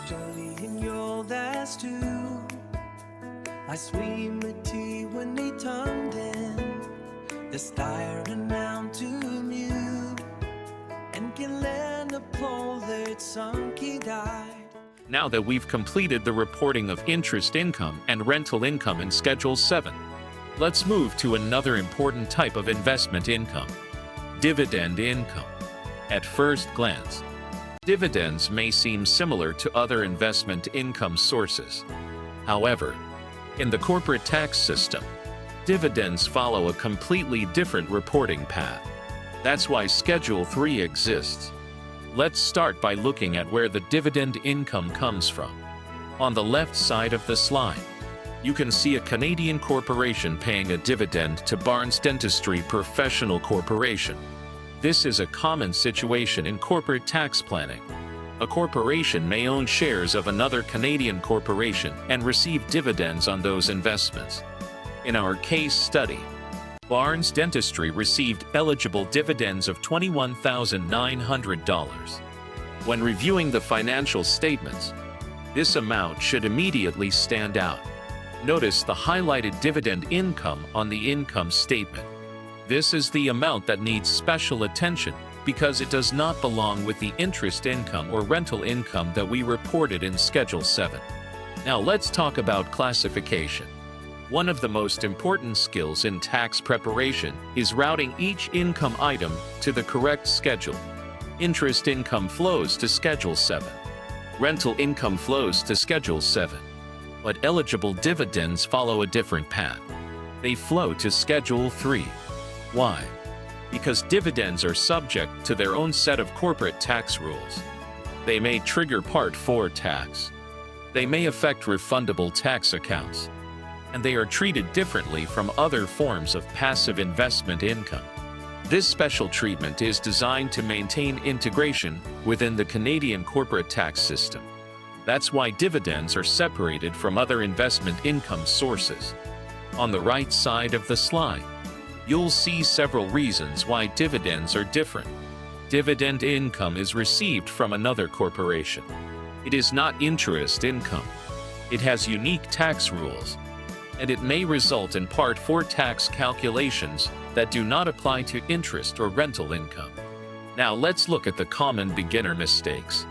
studying your last two. I swim med tea when they turned in. The staring down to mute. And can learn the pole that sunk he died. Now that we've completed the reporting of interest income and rental income in Schedule 7, let's move to another important type of investment income: dividend income. At first glance, dividends may seem similar to other investment income sources. However, in the corporate tax system, dividends follow a completely different reporting path. That's why Schedule 3 exists. Let's start by looking at where the dividend income comes from. On the left side of the slide, you can see a Canadian corporation paying a dividend to Barnes Dentistry Professional Corporation. This is a common situation in corporate tax planning. A corporation may own shares of another Canadian corporation and receive dividends on those investments. In our case study, Barnes Dentistry received eligible dividends of $21,900. When reviewing the financial statements, this amount should immediately stand out. Notice the highlighted dividend income on the income statement. This is the amount that needs special attention because it does not belong with the interest income or rental income that we reported in Schedule 7. Now let's talk about classification. One of the most important skills in tax preparation is routing each income item to the correct schedule. Interest income flows to Schedule 7. Rental income flows to Schedule 7. But eligible dividends follow a different path. They flow to Schedule 3. Why? Because dividends are subject to their own set of corporate tax rules. They may trigger Part 4 tax. They may affect refundable tax accounts. And they are treated differently from other forms of passive investment income. This special treatment is designed to maintain integration within the Canadian corporate tax system. That's why dividends are separated from other investment income sources. On the right side of the slide, you'll see several reasons why dividends are different. Dividend income is received from another corporation. It is not interest income. It has unique tax rules, and it may result in Part 4 tax calculations that do not apply to interest or rental income. Now let's look at the common beginner mistakes.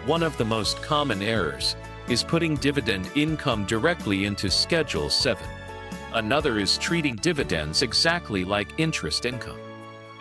One of the most common errors is putting dividend income directly into Schedule 7. Another is treating dividends exactly like interest income.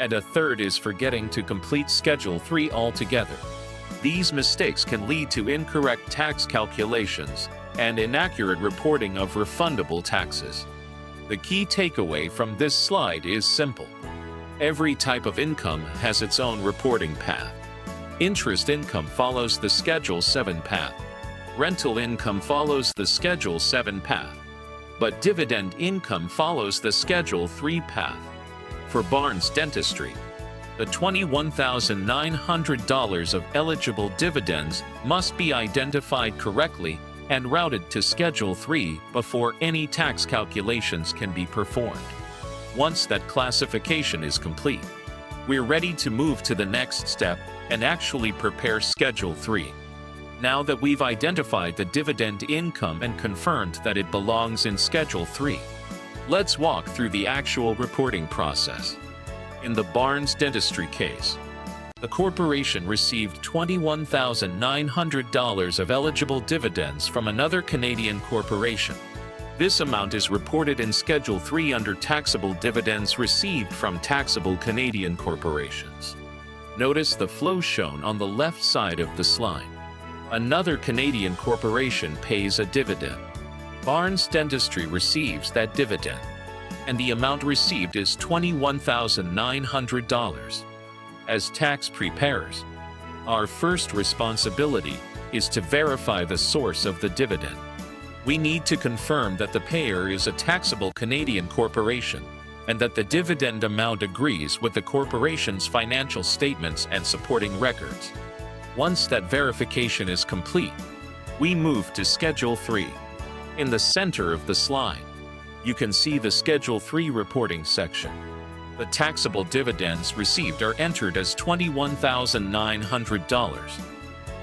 And a third is forgetting to complete Schedule 3 altogether. These mistakes can lead to incorrect tax calculations and inaccurate reporting of refundable taxes. The key takeaway from this slide is simple. Every type of income has its own reporting path. Interest income follows the Schedule 7 path. Rental income follows the Schedule 7 path. But dividend income follows the Schedule 3 path. For Barnes Dentistry, the $21,900 of eligible dividends must be identified correctly and routed to Schedule 3 before any tax calculations can be performed. Once that classification is complete, we're ready to move to the next step and actually prepare Schedule 3. Now that we've identified the dividend income and confirmed that it belongs in Schedule 3, let's walk through the actual reporting process. In the Barnes Dentistry case, the corporation received $21,900 of eligible dividends from another Canadian corporation. This amount is reported in Schedule 3 under taxable dividends received from taxable Canadian corporations. Notice the flow shown on the left side of the slide. Another Canadian corporation pays a dividend. Barnes Dentistry receives that dividend, and the amount received is $21,900. As tax preparers, our first responsibility is to verify the source of the dividend. We need to confirm that the payer is a taxable Canadian corporation and that the dividend amount agrees with the corporation's financial statements and supporting records. Once that verification is complete, we move to Schedule 3. In the center of the slide, you can see the Schedule 3 reporting section. The taxable dividends received are entered as $21,900.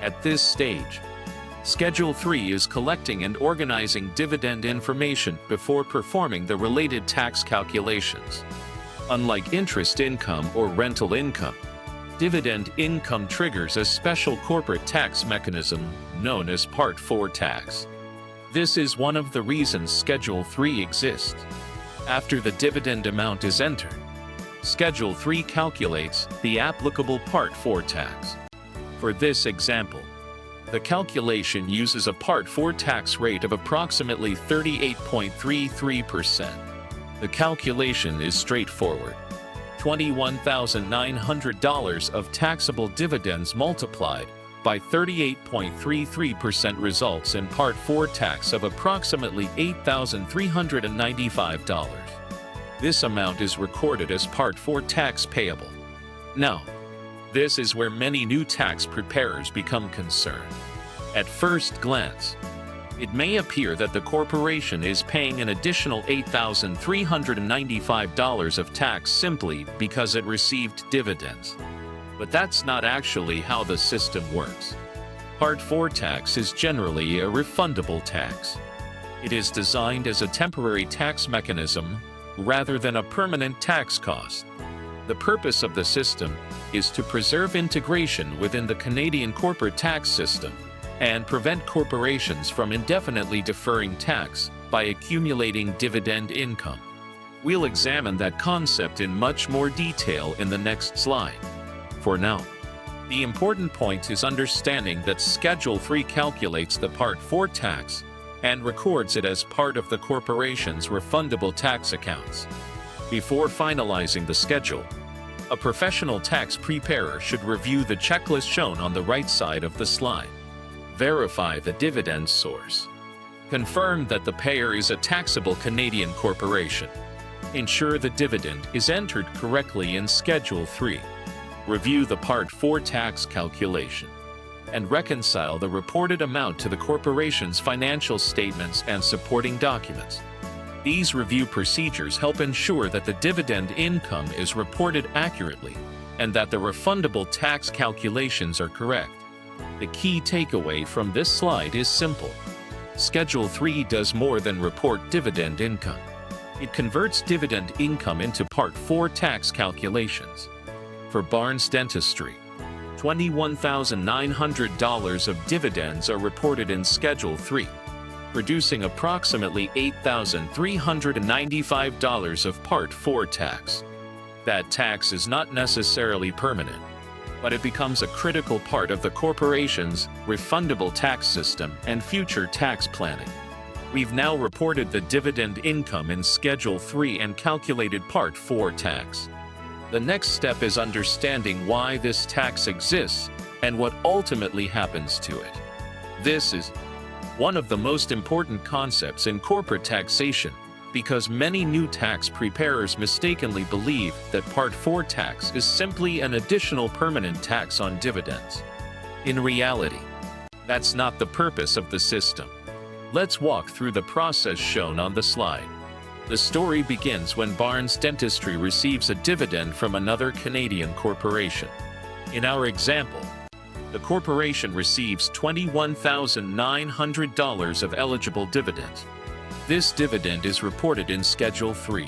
At this stage, Schedule 3 is collecting and organizing dividend information before performing the related tax calculations. Unlike interest income or rental income, dividend income triggers a special corporate tax mechanism known as Part 4 tax. This is one of the reasons Schedule 3 exists. After the dividend amount is entered, Schedule 3 calculates the applicable Part 4 tax. For this example, the calculation uses a Part 4 tax rate of approximately 38.33%. The calculation is straightforward. $21,900 of taxable dividends multiplied by 38.33% results in Part 4 tax of approximately $8,395. This amount is recorded as Part 4 tax payable. Now, this is where many new tax preparers become concerned. At first glance, it may appear that the corporation is paying an additional $8,395 of tax simply because it received dividends. But that's not actually how the system works. Part 4 tax is generally a refundable tax. It is designed as a temporary tax mechanism rather than a permanent tax cost. The purpose of the system is to preserve integration within the Canadian corporate tax system and prevent corporations from indefinitely deferring tax by accumulating dividend income. We'll examine that concept in much more detail in the next slide. For now, the important point is understanding that Schedule 3 calculates the Part 4 tax and records it as part of the corporation's refundable tax accounts. Before finalizing the schedule, a professional tax preparer should review the checklist shown on the right side of the slide. Verify the dividend source. Confirm that the payer is a taxable Canadian corporation. Ensure the dividend is entered correctly in Schedule 3. Review the Part 4 tax calculation. And reconcile the reported amount to the corporation's financial statements and supporting documents. These review procedures help ensure that the dividend income is reported accurately and that the refundable tax calculations are correct. The key takeaway from this slide is simple. Schedule 3 does more than report dividend income. It converts dividend income into Part 4 tax calculations. For Barnes Dentistry, $21,900 of dividends are reported in Schedule 3, producing approximately $8,395 of Part 4 tax. That tax is not necessarily permanent, but it becomes a critical part of the corporation's refundable tax system and future tax planning. We've now reported the dividend income in Schedule 3 and calculated Part 4 tax. The next step is understanding why this tax exists and what ultimately happens to it. This is one of the most important concepts in corporate taxation because many new tax preparers mistakenly believe that Part 4 tax is simply an additional permanent tax on dividends. In reality, that's not the purpose of the system. Let's walk through the process shown on the slide. The story begins when Barnes Dentistry receives a dividend from another Canadian corporation. In our example, the corporation receives $21,900 of eligible dividends. This dividend is reported in Schedule 3.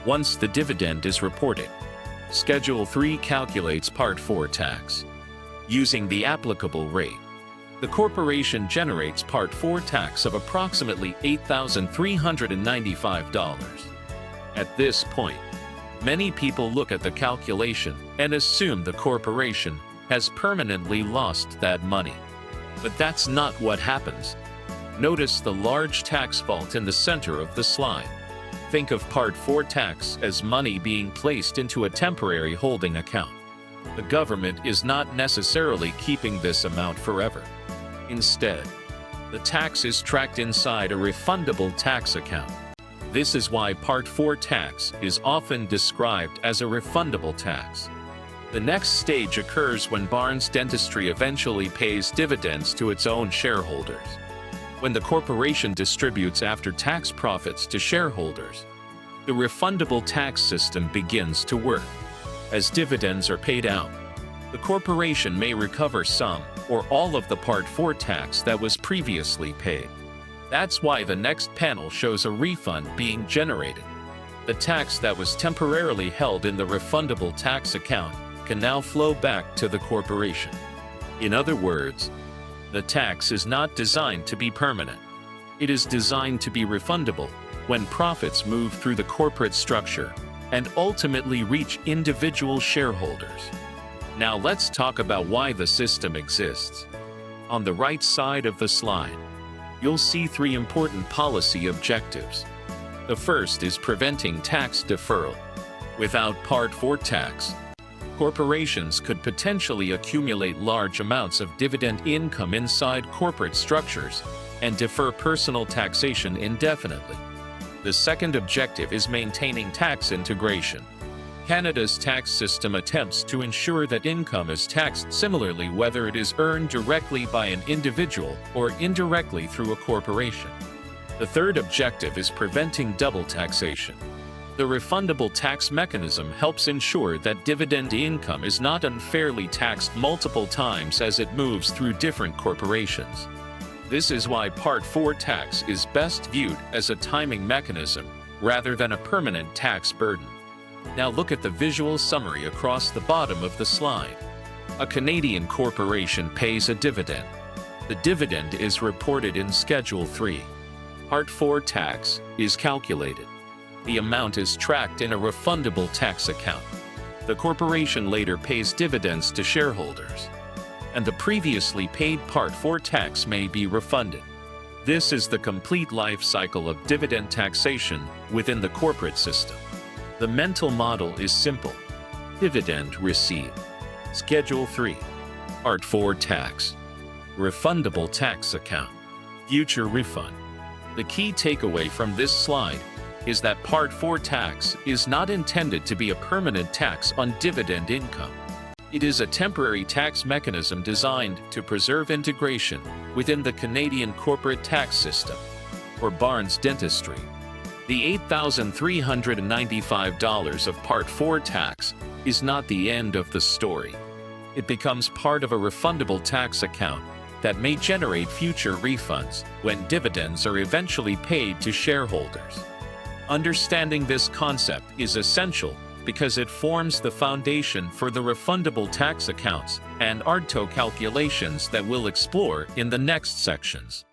Once the dividend is reported, Schedule 3 calculates Part 4 tax. Using the applicable rate, the corporation generates Part 4 tax of approximately $8,395. At this point, many people look at the calculation and assume the corporation has permanently lost that money. But that's not what happens. Notice the large tax vault in the center of the slide. Think of Part 4 tax as money being placed into a temporary holding account. The government is not necessarily keeping this amount forever. Instead, the tax is tracked inside a refundable tax account. This is why Part 4 tax is often described as a refundable tax. The next stage occurs when Barnes Dentistry eventually pays dividends to its own shareholders. When the corporation distributes after-tax profits to shareholders, the refundable tax system begins to work. As dividends are paid out, The corporation may recover some or all of the Part 4 tax that was previously paid. That's why the next panel shows a refund being generated. The tax that was temporarily held in the refundable tax account can now flow back to the corporation. In other words, the tax is not designed to be permanent. It is designed to be refundable when profits move through the corporate structure and ultimately reach individual shareholders. Now let's talk about why the system exists. On the right side of the slide, you'll see 3 important policy objectives. The first is preventing tax deferral. Without Part 4 tax, corporations could potentially accumulate large amounts of dividend income inside corporate structures and defer personal taxation indefinitely. The second objective is maintaining tax integration. Canada's tax system attempts to ensure that income is taxed similarly whether it is earned directly by an individual or indirectly through a corporation. The third objective is preventing double taxation. The refundable tax mechanism helps ensure that dividend income is not unfairly taxed multiple times as it moves through different corporations. This is why Part 4 tax is best viewed as a timing mechanism rather than a permanent tax burden. Now look at the visual summary across the bottom of the slide. A Canadian corporation pays a dividend. The dividend is reported in Schedule 3. Part 4 tax is calculated. The amount is tracked in a refundable tax account. The corporation later pays dividends to shareholders, and the previously paid Part 4 tax may be refunded. This is the complete life cycle of dividend taxation within the corporate system. The mental model is simple. Dividend received. Schedule 3. Part 4 tax. Refundable tax account. Future refund. The key takeaway from this slide is that Part 4 tax is not intended to be a permanent tax on dividend income. It is a temporary tax mechanism designed to preserve integration within the Canadian corporate tax system. For Barnes Dentistry, the $8,395 of Part 4 tax is not the end of the story. It becomes part of a refundable tax account that may generate future refunds when dividends are eventually paid to shareholders. Understanding this concept is essential because it forms the foundation for the refundable tax accounts and ARTO calculations that we'll explore in the next sections.